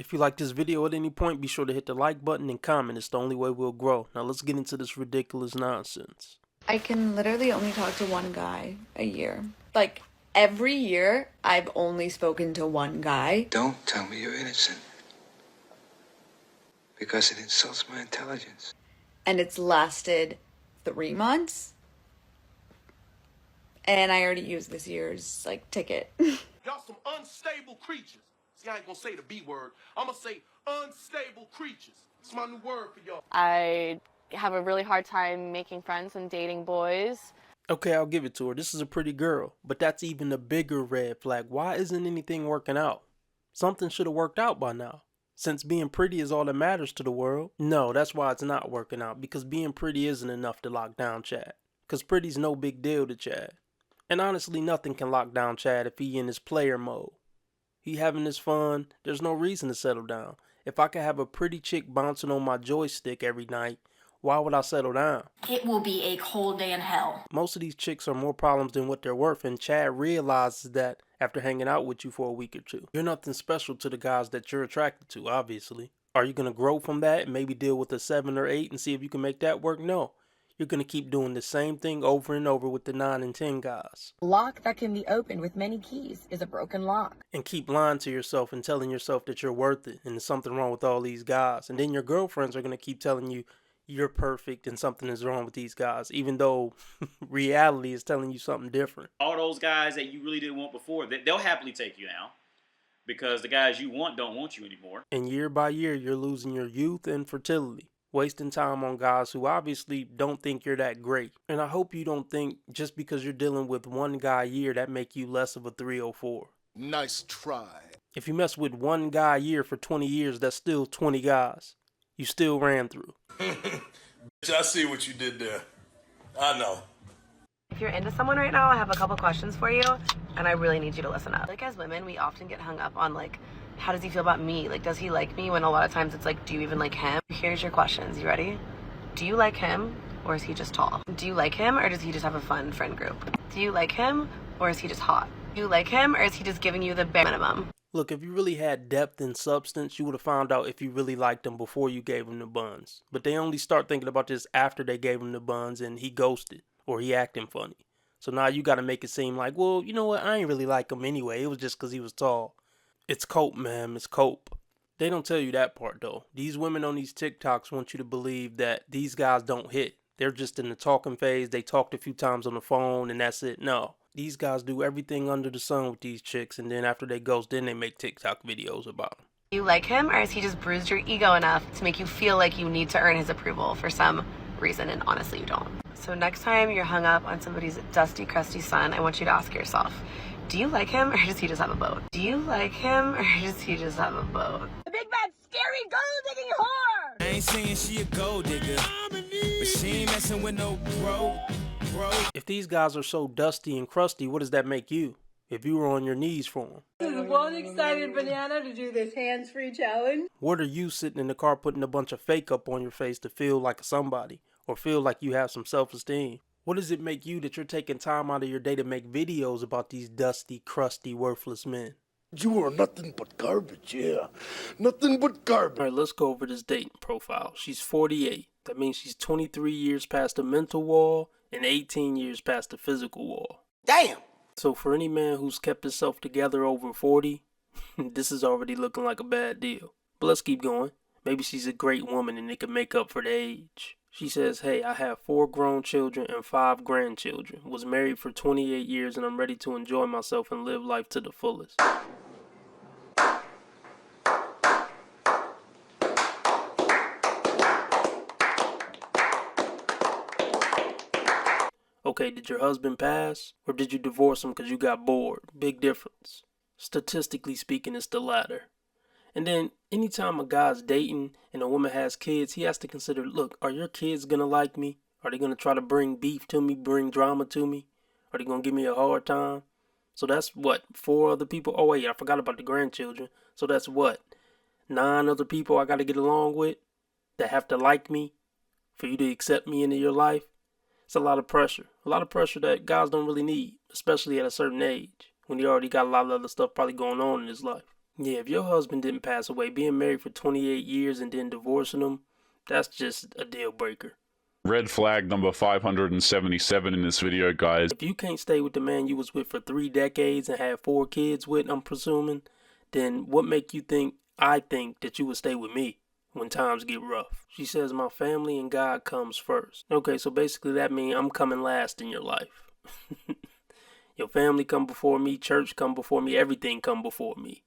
If you like this video at any point, be sure to hit the like button and comment. It's the only way we'll grow. Now let's get into this ridiculous nonsense. I can literally only talk to one guy a year. Like, every year, I've only spoken to one guy. Don't tell me you're innocent. Because it insults my intelligence. And it's lasted 3 months. And I already used this year's, ticket. Y'all some unstable creatures. See, I ain't gonna say the B word. I'm gonna say unstable creatures. It's my new word for y'all. I have a really hard time making friends and dating boys. Okay, I'll give it to her. This is a pretty girl. But that's even a bigger red flag. Why isn't anything working out? Something should have worked out by now. Since being pretty is all that matters to the world. No, that's why it's not working out. Because being pretty isn't enough to lock down Chad. Because pretty's no big deal to Chad. And honestly, nothing can lock down Chad if he in his player mode. He having his fun, there's no reason to settle down. If I could have a pretty chick bouncing on my joystick every night, why would I settle down? It will be a cold day in hell. Most of these chicks are more problems than what they're worth, and Chad realizes that after hanging out with you for a week or two. You're nothing special to the guys that you're attracted to, obviously. Are you going to grow from that and maybe deal with a 7 or 8 and see if you can make that work? No. You're going to keep doing the same thing over and over with the 9 and 10 guys. A lock that can be opened with many keys is a broken lock. And keep lying to yourself and telling yourself that you're worth it and there's something wrong with all these guys. And then your girlfriends are going to keep telling you you're perfect and something is wrong with these guys, even though reality is telling you something different. All those guys that you really didn't want before, they'll happily take you now because the guys you want don't want you anymore. And year by year, you're losing your youth and fertility. Wasting time on guys who obviously don't think you're that great. And I hope you don't think just because you're dealing with one guy a year that make you less of a 304. Nice try. If you mess with one guy a year for 20 years, that's still 20 guys. You still ran through. Bitch, I see what you did there. I know. If you're into someone right now, I have a couple questions for you, and I really need you to listen up. As women, we often get hung up on, how does he feel about me? Does he like me? When a lot of times it's do you even like him? Here's your questions. You ready? Do you like him, or is he just tall? Do you like him, or does he just have a fun friend group? Do you like him, or is he just hot? Do you like him, or is he just giving you the bare minimum? Look, if you really had depth and substance, you would have found out if you really liked him before you gave him the buns. But they only start thinking about this after they gave him the buns and he ghosted or he acting funny. So now you got to make it seem like, well, you know what? I ain't really like him anyway. It was just because he was tall. It's cope, man. It's cope. They don't tell you that part, though. These women on these TikToks want you to believe that these guys don't hit. They're just in the talking phase. They talked a few times on the phone and that's it. No. These guys do everything under the sun with these chicks, and then after they ghost, then they make TikTok videos about them. Do you like him, or has he just bruised your ego enough to make you feel like you need to earn his approval for some reason, and honestly you don't? So next time you're hung up on somebody's dusty, crusty son, I want you to ask yourself, do you like him, or does he just have a boat? Do you like him, or does he just have a boat? The big bad scary gold-digging whore! I ain't saying she a gold digger, but she ain't messing with no bro. If these guys are so dusty and crusty, what does that make you? If you were on your knees for them? This is one excited banana to do this hands-free challenge. What are you sitting in the car putting a bunch of fake up on your face to feel like somebody or feel like you have some self-esteem? What does it make you that you're taking time out of your day to make videos about these dusty, crusty, worthless men? You are nothing but garbage, yeah. Nothing but garbage. All right, let's go over this dating profile. She's 48. That means she's 23 years past the mental wall and 18 years past the physical wall. Damn. So for any man who's kept himself together over 40, this is already looking like a bad deal. But let's keep going. Maybe she's a great woman and it can make up for the age. She says, hey, I have 4 grown children and 5 grandchildren. Was married for 28 years and I'm ready to enjoy myself and live life to the fullest. Okay, did your husband pass? Or did you divorce him because you got bored? Big difference. Statistically speaking, it's the latter. And then, anytime a guy's dating and a woman has kids, he has to consider, look, are your kids going to like me? Are they going to try to bring beef to me, bring drama to me? Are they going to give me a hard time? So that's what, 4 other people? Oh, wait, I forgot about the grandchildren. So that's what, 9 other people I got to get along with that have to like me for you to accept me into your life? It's a lot of pressure. A lot of pressure that guys don't really need, especially at a certain age, when he already got a lot of other stuff probably going on in his life. Yeah, if your husband didn't pass away, being married for 28 years and then divorcing him, that's just a deal breaker. Red flag number 577 in this video, guys. If you can't stay with the man you was with for 3 decades and had 4 kids with, I'm presuming, then what make you think I think that you would stay with me when times get rough? She says my family and God comes first. Okay, so basically that means I'm coming last in your life. Your family come before me, church come before me, everything come before me.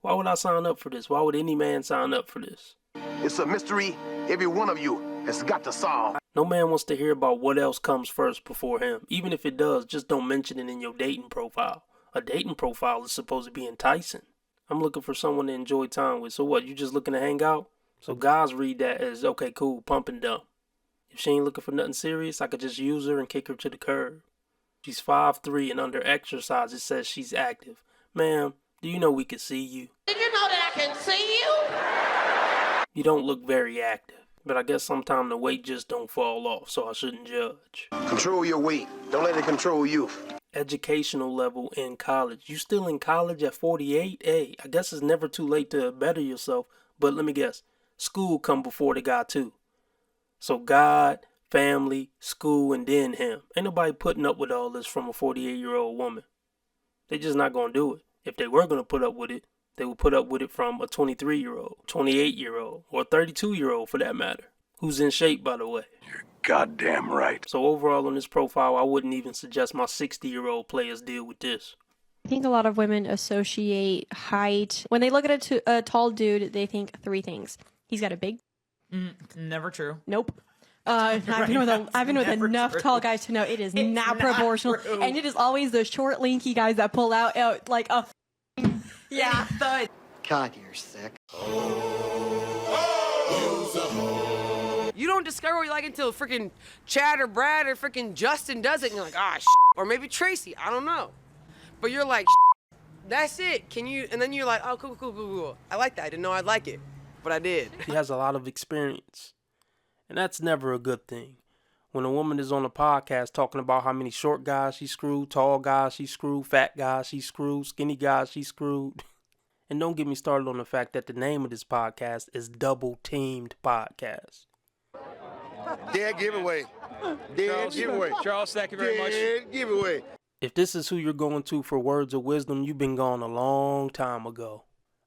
Why would I sign up for this? Why would any man sign up for this? It's a mystery every one of you has got to solve. No man wants to hear about what else comes first before him. Even if it does, just don't mention it in your dating profile. A dating profile is supposed to be enticing. I'm looking for someone to enjoy time with. So what, you just looking to hang out? So guys read that as, okay, cool, pump and dump. If she ain't looking for nothing serious, I could just use her and kick her to the curb. She's 5'3" and under exercise, it says she's active. Ma'am, do you know we can see you? Did you know that I can see you? You don't look very active, but I guess sometimes the weight just don't fall off, so I shouldn't judge. Control your weight. Don't let it control you. Educational level in college. You still in college at 48? Hey, I guess it's never too late to better yourself, but let me guess. School come before the guy too. So God, family, school, and then him. Ain't nobody putting up with all this from a 48-year-old woman. They just not gonna do it. If they were gonna put up with it, they would put up with it from a 23-year-old, 28-year-old, or a 32-year-old for that matter. Who's in shape, by the way. You're goddamn right. So overall on this profile, I wouldn't even suggest my 60-year-old players deal with this. I think a lot of women associate height. When they look at a tall dude, they think 3 things. He's got a big... Never true. Nope. I've been with enough tall guys to know it is not proportional. True. And it is always the short, lanky guys that pull out like a... Yeah. Thud. God, you're sick. You don't discover what you like until freaking Chad or Brad or freaking Justin does it, and you're like, ah, or maybe Tracy, I don't know. But you're like, that's it. Can you? And then you're like, oh, cool. I like that. I didn't know I'd like it, but I did. He has a lot of experience, and that's never a good thing. When a woman is on a podcast talking about how many short guys she screwed, tall guys she screwed, fat guys she screwed, skinny guys she screwed. And don't get me started on the fact that the name of this podcast is Double Teamed Podcast. Dead giveaway. Dead giveaway. Charles, thank you very much. Dead giveaway. If this is who you're going to for words of wisdom, you've been gone a long time ago.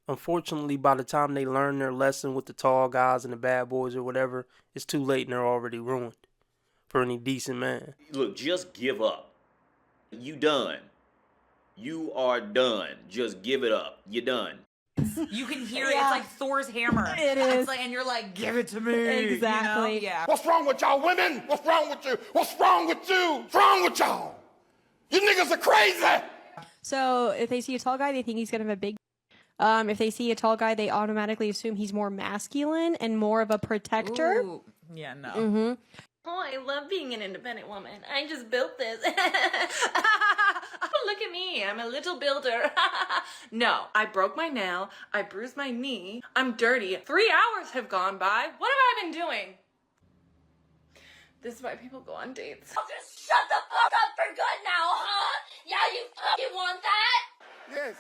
Unfortunately, by the time they learn their lesson with the tall guys and the bad boys or whatever, it's too late and they're already ruined. For any decent man. Look, just give up. You done. You are done. Just give it up. You're done. You can hear it. It's like Thor's hammer. It is. It's like, and you're like, give it to me. Exactly. You know? Yeah. What's wrong with y'all women? What's wrong with you? What's wrong with you? What's wrong with y'all? You niggas are crazy. So if they see a tall guy, they think he's gonna have a big... if they see a tall guy, they automatically assume he's more masculine and more of a protector. Ooh. Yeah, no. Mm-hmm. Oh, I love being an independent woman. I just built this. Look at me. I'm a little builder. No, I broke my nail. I bruised my knee. I'm dirty. 3 hours have gone by. What have I been doing? This is why people go on dates. Oh, just shut the fuck up for good now, huh? Yeah, you fucking want that? Yes.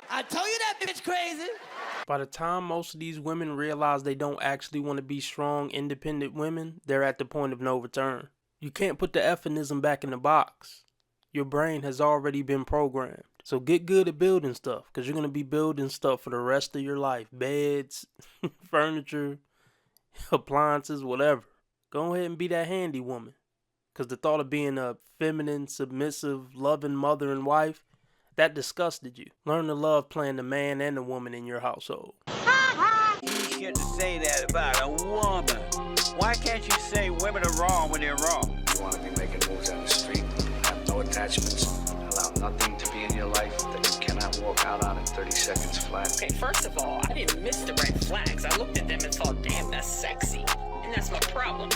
I told you that bitch crazy. By the time most of these women realize they don't actually want to be strong, independent women, they're at the point of no return. You can't put the effinism back in the box. Your brain has already been programmed. So get good at building stuff, because you're going to be building stuff for the rest of your life. Beds, furniture, appliances, whatever. Go ahead and be that handy woman. Because the thought of being a feminine, submissive, loving mother and wife, that disgusted you. Learn to love playing the man and the woman in your household. You shouldn't say that about a woman. Why can't you say women are wrong when they're wrong? You want to be making moves on the street, have no attachments, allow nothing to be in your life that you cannot walk out on in 30 seconds flat. Okay, first of all, I didn't miss the red flags. I looked at them and thought, damn, that's sexy. And that's my problem.